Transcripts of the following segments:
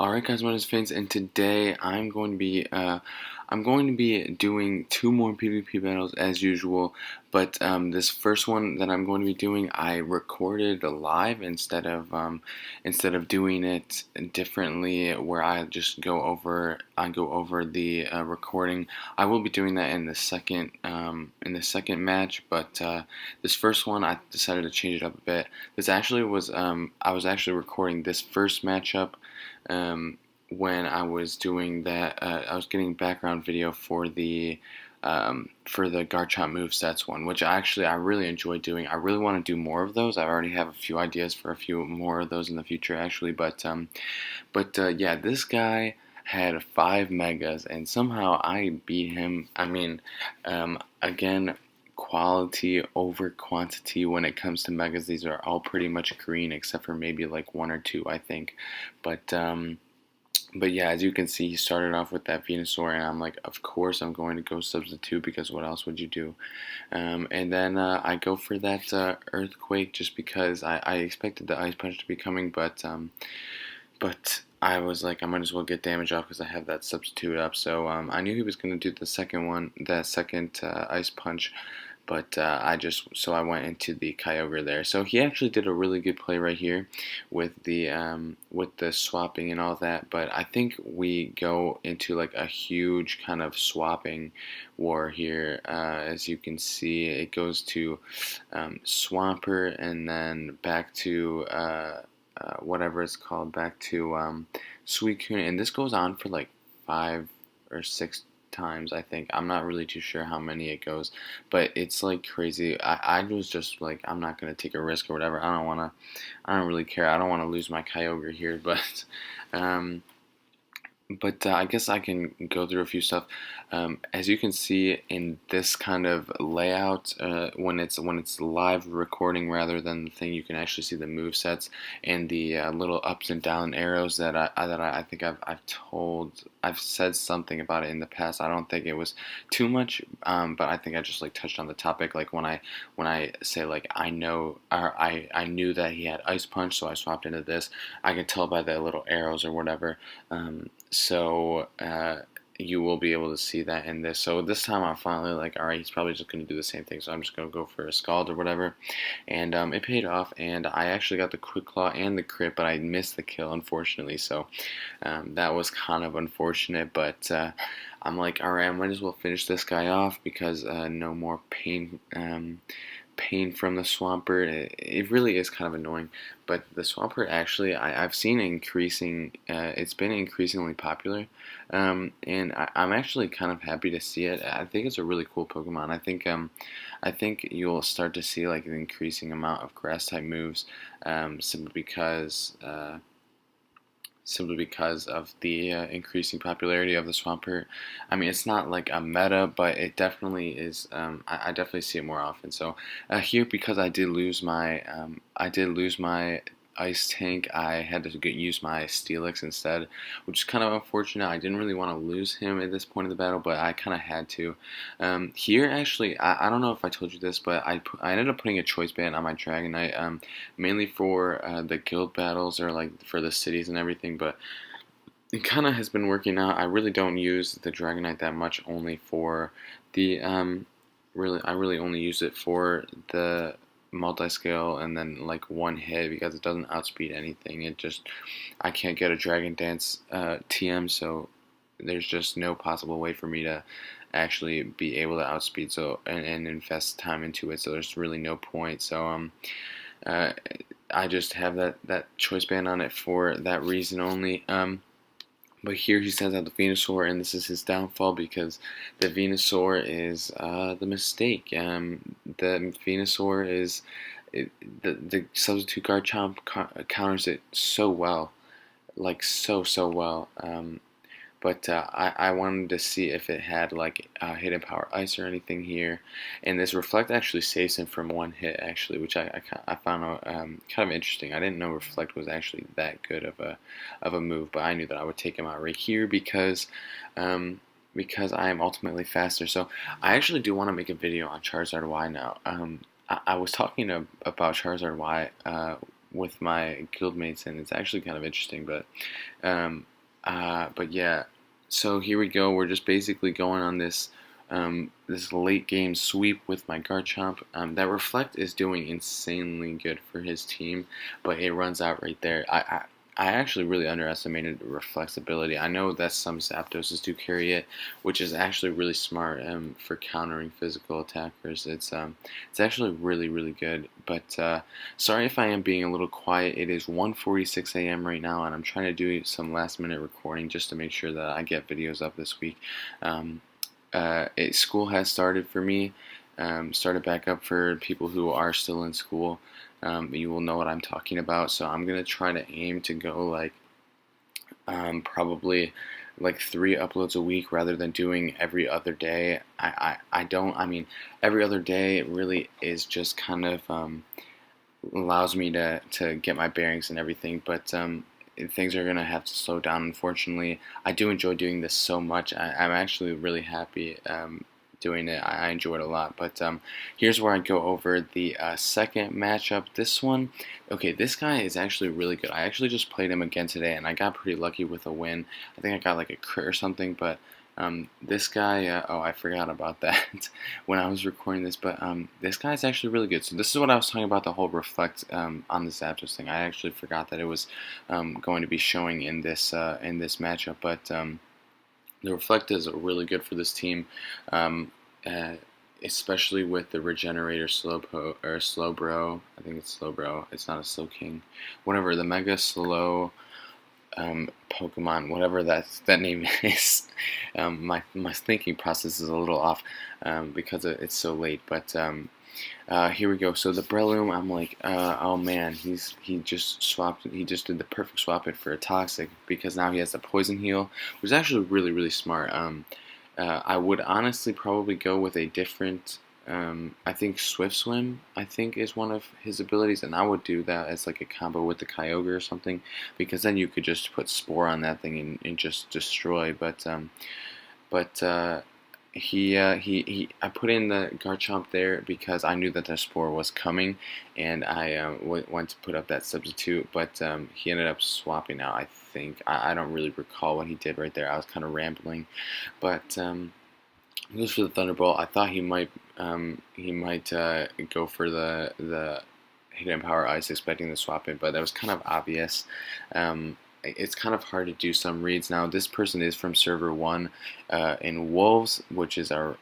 Alright guys, my name is Vince, and today I'm going to be doing two more PvP battles as usual, but this first one that I'm going to be doing, I recorded live instead of doing it differently, where I go over the recording. I will be doing that in the second match, but this first one I decided to change it up a bit. This actually was I was actually recording this first matchup when I was doing that. I was getting background video for the Garchomp movesets one, which I really enjoy doing. I really want to do more of those. I already have a few ideas for a few more of those in the future, actually. But yeah, this guy had 5 megas, and somehow I beat him. I mean, again, quality over quantity when it comes to megas. These are all pretty much green, except for maybe like one or two, I think. But um, but yeah, as you can see, he started off with that Venusaur, and I'm like, of course I'm going to go substitute, because what else would you do? And then I go for that Earthquake, just because I expected the Ice Punch to be coming, but I was like, I might as well get damage off because I have that substitute up. So I knew he was going to do the second one, that second Ice Punch, but I went into the Kyogre there. So he actually did a really good play right here with the swapping and all that. But I think we go into like a huge kind of swapping war here. As you can see, it goes to Swampert, and then back to whatever it's called, back to Suicune, and this goes on for like 5 or 6 times, I think. I'm not really too sure how many it goes, but it's like crazy. I was just like, I'm not gonna take a risk or whatever. I don't really care. I don't want to lose my Kyogre here, um, but I guess I can go through a few stuff. As you can see in this kind of layout, when it's live recording rather than the thing, you can actually see the move sets and the little ups and down arrows that I think I've said something about it in the past. I don't think it was too much, but I think I just like touched on the topic. Like when I say like I knew that he had Ice Punch, so I swapped into this. I can tell by the little arrows or whatever. So you will be able to see that in this. So this time I'm finally like, all right, he's probably just going to do the same thing. So I'm just going to go for a Scald or whatever. And it paid off. And I actually got the Quick Claw and the crit, but I missed the kill, unfortunately. So that was kind of unfortunate. But I'm like, all right, I might as well finish this guy off, because no more pain from the Swampert. It really is kind of annoying, but the Swampert actually I've seen increasing. It's been increasingly popular, and I'm actually kind of happy to see it. I think it's a really cool Pokemon. I think you'll start to see like an increasing amount of Grass type moves, simply because. Simply because of the increasing popularity of the Swampert. I mean, it's not like a meta, but it definitely is. I definitely see it more often. So here, because I did lose my Ice Tank, I had to use my Steelix instead, which is kind of unfortunate. I didn't really want to lose him at this point in the battle, but I kind of had to. Here, actually, I don't know if I told you this, but I ended up putting a choice band on my Dragonite, mainly for the guild battles, or like for the cities and everything, but it kind of has been working out. I really don't use the Dragonite that much, only for the I really only use it for the multi-scale, and then like one hit, because it doesn't outspeed anything. I can't get a Dragon Dance TM, so there's just no possible way for me to actually be able to outspeed, and invest time into it, so there's really no point. So uh, I just have that choice band on it for that reason only. But here he sends out the Venusaur, and this is his downfall, because the Venusaur is the mistake. The Venusaur is the substitute Garchomp counters it so well, like so well. But I wanted to see if it had like Hidden Power Ice or anything here, and this Reflect actually saves him from one hit, actually, which I found kind of interesting. I didn't know Reflect was actually that good of a move, but I knew that I would take him out right here, because I am ultimately faster. So I actually do want to make a video on Charizard Y now. I was talking about Charizard Y with my guildmates, and it's actually kind of interesting. Um, but yeah, so here we go. We're just basically going on this late game sweep with my Garchomp. That Reflect is doing insanely good for his team, but it runs out right there. I actually really underestimated Reflect's ability. I know that some Zapdoses do carry it, which is actually really smart for countering physical attackers. It's actually really good. But sorry if I am being a little quiet. It is 1:46 a.m. right now, and I'm trying to do some last minute recording just to make sure that I get videos up this week. Um, School has started for me, started back up for people who are still in school. You will know what I'm talking about, so I'm gonna try to aim to go like probably like 3 uploads a week rather than doing every other day. I mean, every other day really is just kind of allows me to get my bearings and everything, but things are gonna have to slow down. Unfortunately, I do enjoy doing this so much. I'm actually really happy doing it. I enjoy it a lot. But here's where I go over the second matchup. This one, okay, this guy is actually really good. I actually just played him again today, and I got pretty lucky with a win. I think I got like a crit or something, but this guy, oh, I forgot about that when I was recording this, but this guy is actually really good. So this is what I was talking about, the whole Reflect on the Zapdos thing. I actually forgot that it was going to be showing in this matchup, but the Reflect is really good for this team, um, uh, especially with the Regenerator Slowbro. I think it's Slowbro. It's not a Slowking. Whatever, the Mega Slow Pokemon, whatever that name is. My thinking process is a little off because it's so late. But here we go. So the Breloom, I'm like, oh man, he just swapped. He just did the perfect swap it for a Toxic because now he has the Poison Heal, which is actually really smart. I would honestly probably go with a different. I think Swift Swim, I think, is one of his abilities, and I would do that as like a combo with the Kyogre or something, because then you could just put Spore on that thing and just destroy. But I put in the Garchomp there because I knew that the Spore was coming, and I went to put up that substitute, but he ended up swapping out, I think. I don't really recall what he did right there. I was kind of rambling, but he goes for the Thunderbolt. I thought he might go for the Hidden Power Ice, expecting to swap it, but that was kind of obvious. It's kind of hard to do some reads. Now, this person is from Server 1 in Wolves, which is I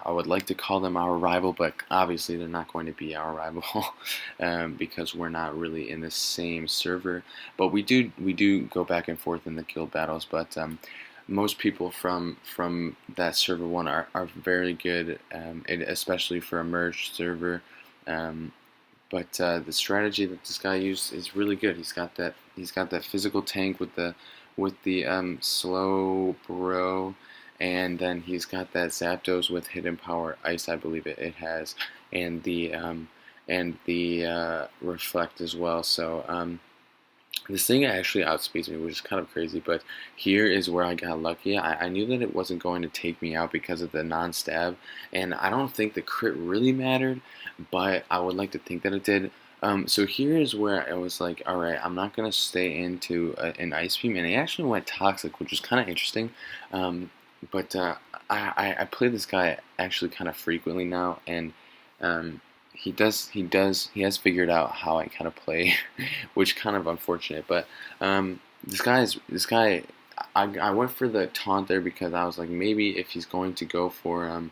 would like to call them our rival, but obviously they're not going to be our rival because we're not really in the same server. But we do go back and forth in the guild battles, but most people from that server 1 are very good, especially for a merged server. But the strategy that this guy used is really good. He's got that physical tank with the slow bro, and then he's got that Zapdos with Hidden Power Ice, I believe it has, and the Reflect as well. So this thing actually outspeeds me, which is kind of crazy, but here is where I got lucky. I knew that it wasn't going to take me out because of the non-stab, and I don't think the crit really mattered, but I would like to think that it did. So here is where I was like, alright, I'm not going to stay into an Ice Beam, and it actually went Toxic, which was kind of interesting. But I play this guy actually kind of frequently now, and he has figured out how I kind of play, which kind of unfortunate. But this guy. I went for the taunt there because I was like, maybe if he's going to go for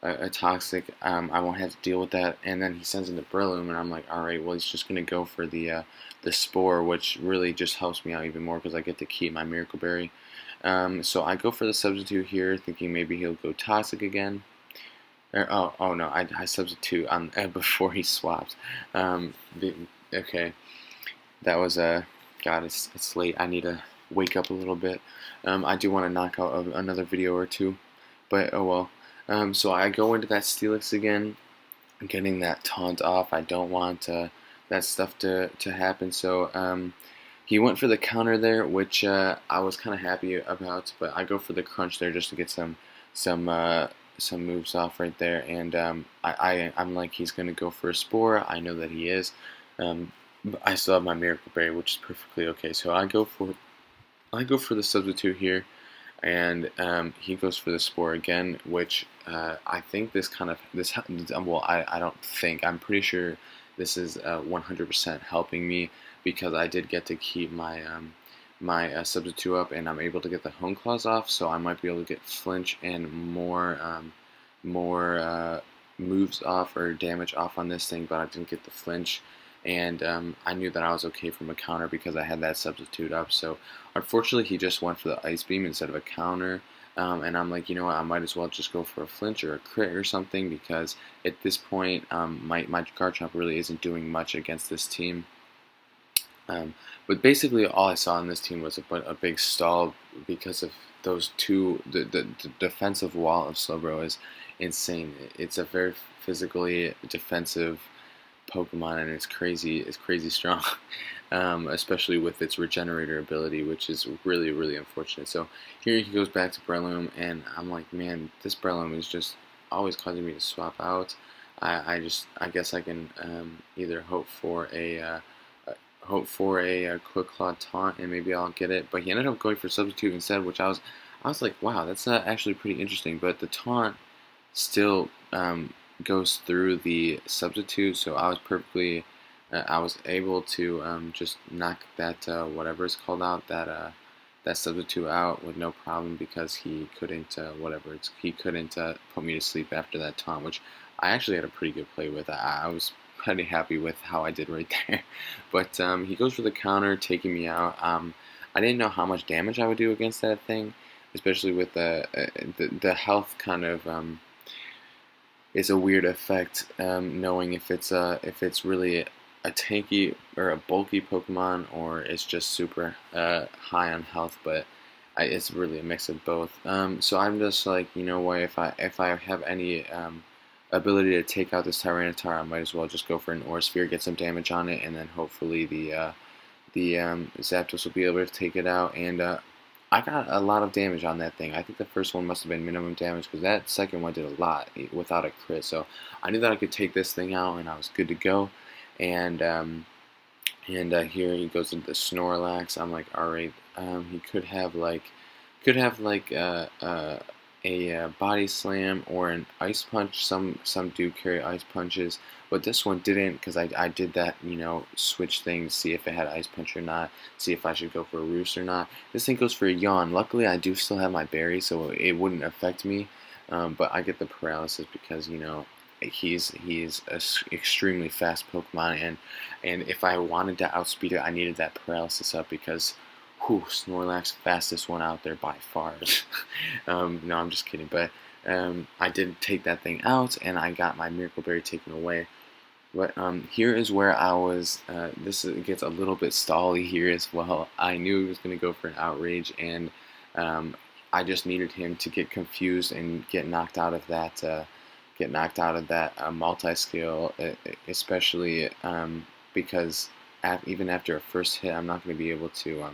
a Toxic, I won't have to deal with that. And then he sends in the Breloom, and I'm like, all right, well, he's just gonna go for the Spore, which really just helps me out even more because I get to keep my Miracle Berry. So I go for the substitute here, thinking maybe he'll go Toxic again. Oh no, I substitute on before he swapped. Okay, that was God, it's late. I need to wake up a little bit. I do want to knock out another video or two, but oh well. So I go into that Steelix again, getting that taunt off. I don't want that stuff to happen. So he went for the counter there, which I was kind of happy about, but I go for the crunch there just to get some moves off right there, and I'm like, he's gonna go for a Spore. I know that he is. I still have my Miracle Berry, which is perfectly okay. So I go for the substitute here, and he goes for the Spore again, which I think this kind of this well I don't think I'm pretty sure this is 100% helping me because I did get to keep my substitute up, and I'm able to get the Hone Claws off, so I might be able to get flinch and more moves off or damage off on this thing, but I didn't get the flinch. And I knew that I was okay from a counter because I had that substitute up. So unfortunately, he just went for the Ice Beam instead of a counter. And I'm like, you know what, I might as well just go for a flinch or a crit or something because at this point, my Garchomp really isn't doing much against this team. But basically, all I saw in this team was a big stall because of those two. The defensive wall of Slowbro is insane. It's a very physically defensive Pokemon, and it's crazy strong, especially with its Regenerator ability, which is really, really unfortunate. So here he goes back to Breloom, and I'm like, man, this Breloom is just always causing me to swap out. I guess I can either hope for a quick claw taunt, and maybe I'll get it. But he ended up going for substitute instead, which I was like, wow, that's actually pretty interesting. But the taunt still goes through the substitute, so I was perfectly, I was able to just knock that whatever it's called out, that substitute out with no problem because he couldn't he couldn't put me to sleep after that taunt, which I actually had a pretty good play with. I was pretty happy with how I did right there. But he goes for the counter, taking me out. I didn't know how much damage I would do against that thing, especially with the health kind of is a weird effect. Knowing if it's really a tanky or a bulky Pokemon or it's just super high on health, but it's really a mix of both. So I'm just like, you know what, if I have any ability to take out this Tyranitar, I might as well just go for an Aura Sphere, get some damage on it, and then hopefully the Zapdos will be able to take it out. And I got a lot of damage on that thing. I think the first one must have been minimum damage because that second one did a lot without a crit. So I knew that I could take this thing out, and I was good to go. And here he goes into the Snorlax. I'm like, all right, he could have like a body slam or an ice punch. Some do carry ice punches, but this one didn't because I did that, you know, switch thing to see if it had ice punch or not, see if I should go for a roost or not. This thing goes for a yawn. Luckily, I do still have my berry, so it wouldn't affect me. But I get the paralysis because, you know, he's a extremely fast Pokemon, and if I wanted to outspeed it, I needed that paralysis up because whew, Snorlax, fastest one out there by far. No, I'm just kidding. But I did take that thing out, and I got my Miracle Berry taken away. But here is where I was. Gets a little bit stally here as well. I knew he was going to go for an Outrage, and I just needed him to get confused and get knocked out of that. Multi-scale, especially because even after a first hit, I'm not going to be able to.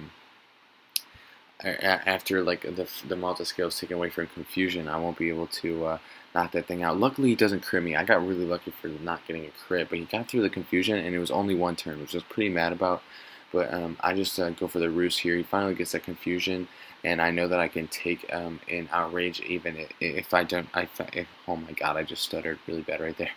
After like the multi-scale is taken away from confusion, I won't be able to knock that thing out. Luckily, he doesn't crit me. I got really lucky for not getting a crit, but he got through the confusion, and it was only one turn, which I was pretty mad about. But I just go for the roost here. He finally gets that confusion, and I know that I can take an outrage even if I don't. Oh my god, I just stuttered really bad right there.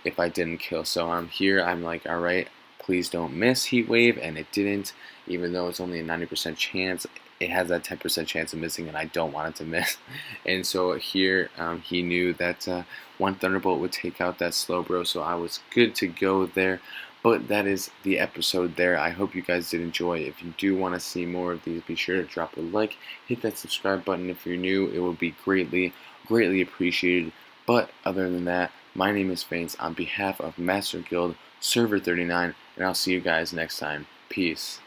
If I didn't kill, so I'm here. I'm like, all right, please don't miss Heat Wave, and it didn't. Even though it's only a 90% chance, it has that 10% chance of missing, and I don't want it to miss. And so here, he knew that one Thunderbolt would take out that Slowbro, so I was good to go there. But that is the episode there. I hope you guys did enjoy. If you do want to see more of these, be sure to drop a like, hit that subscribe button if you're new. It would be greatly, greatly appreciated. But other than that, my name is Faints on behalf of Master Guild Server 39, and I'll see you guys next time. Peace.